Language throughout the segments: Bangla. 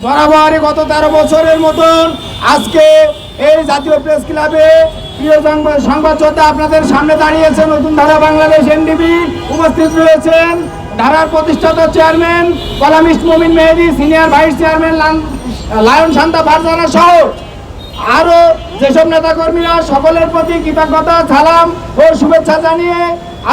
বরাবরই গত 13 বছরের মতন আজকে এই জাতীয় প্রেস ক্লাবে প্রিয় সংবাদ যোদ্ধা আপনাদের সামনে দাঁড়িয়েছে নতুন ধারা বাংলাদেশ এনডিবি। উপস্থিত রয়েছেন ধারার প্রতিষ্ঠাতা chairman columnist Momin Mehedi, senior vice chairman lion Shanta Farzana সহ আরো যেসব নেতাকর্মীরা, সকলের প্রতি কৃতজ্ঞতা, সালাম ও শুভেচ্ছা জানিয়ে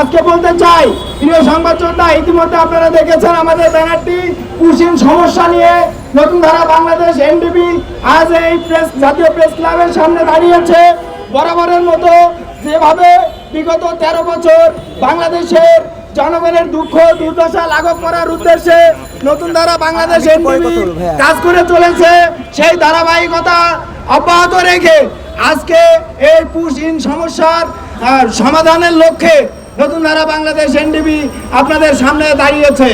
আজকে বলতে চাই, প্রিয় সংবাদ যোদ্ধা, ইতিমধ্যে আপনারা দেখেছেন আমাদের ব্যানারটি পুশিন সমস্যা নিয়ে নতুন ধারা বাংলাদেশ এনডিবি আজ এই জাতীয় প্রেস ক্লাবের সামনে দাঁড়িয়েছে। বরাবরের মতো যেভাবে বিগত 13 বছর বাংলাদেশের জনগণের দুঃখ দুর্দশা লাঘব করার উদ্দেশ্যে নতুন ধারা বাংলাদেশ এনডিবি কাজ করে চলেছে, সেই ধারাবাহিকতা অব্যাহত রেখে আজকে এই পুশিন সমস্যার সমাধানের লক্ষ্যে নতুন ধারা বাংলাদেশ এনডিবি আপনাদের সামনে দাঁড়িয়েছে।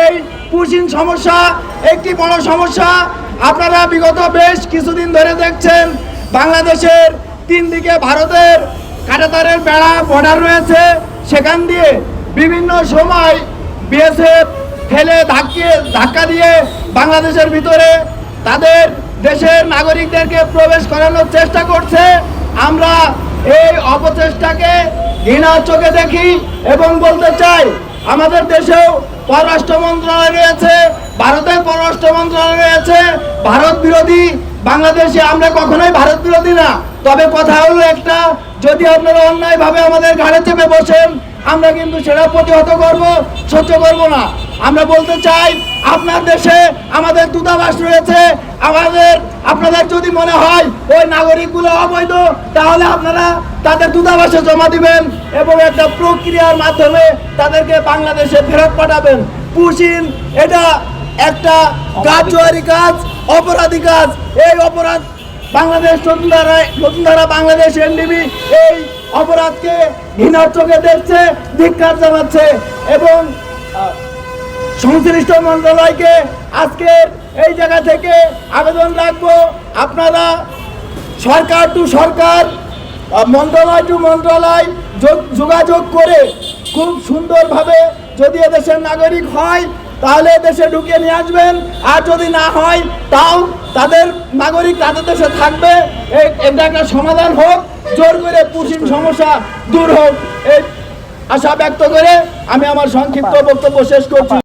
এই পুশিন সমস্যা একটি বড় সমস্যা। আপনারা বিগত বেশ কিছুদিন ধরে দেখছেন বাংলাদেশের 3 দিকে ভারতের কাঁটাতারের বেড়া বর্ডার রয়েছে, সেখান দিয়ে বিভিন্ন সময় বিএসএফ ফেলে ধাক্কা দিয়ে বাংলাদেশের ভিতরে তাদের দেশের নাগরিকদেরকে প্রবেশ করানোর চেষ্টা করছে। আমরা এই অপচেষ্টাকে ঘৃণার চোখে দেখি এবং বলতে চাই, আমাদের দেশেও পররাষ্ট্র মন্ত্রণালয় রয়েছে, ভারতের পররাষ্ট্র মন্ত্রণালয় রয়েছে। ভারত বিরোধী বাংলাদেশে আমরা কখনোই ভারত বিরোধী না, তবে কথা হলো একটা, যদি আপনারা অন্যায়ভাবে আমাদের ঘাড়ে চেপে বসেন আমরা কিন্তু সেটা প্রতিহত করব, সহ্য করব না। আমরা বলতে চাই, আপনার দেশে আমাদের দূতাবাস রয়েছে, আপনাদের যদি মনে হয় ওই নাগরিকগুলো অবৈধ, তাহলে আপনারা তাদের দূতাবাসে জমা দিবেন এবং একটা প্রক্রিয়ার মাধ্যমে তাদেরকে বাংলাদেশে ফেরত পাঠাবেন। পুশিন এটা একটা কার্যকরী কাজ, অপরাধী কাজ। এই অপরাধ বাংলাদেশ নতুন ধারা বাংলাদেশ এনডিবি এই অপরাধকে ঘৃণার চোখে দেখছে, ধিক্কার জানাচ্ছে এবং সংশ্লিষ্ট মন্ত্রণালয়কে আজকের এই জায়গা থেকে আবেদন রাখবো, আপনারা সরকার টু সরকার, মন্ত্রণালয় টু মন্ত্রণালয় যোগাযোগ করে খুব সুন্দরভাবে যদি এদেশের নাগরিক হয় তাহলে দেশে ঢুকিয়ে নিয়ে আসবেন, আর যদি না হয় তাও তাদের নাগরিক তাদের দেশে থাকবে। এটা একটা সমাধান হোক, জোর করে পুশিন সমস্যা দূর হোক, এই আশা ব্যক্ত করে আমি আমার সংক্ষিপ্ত বক্তব্য শেষ করছি।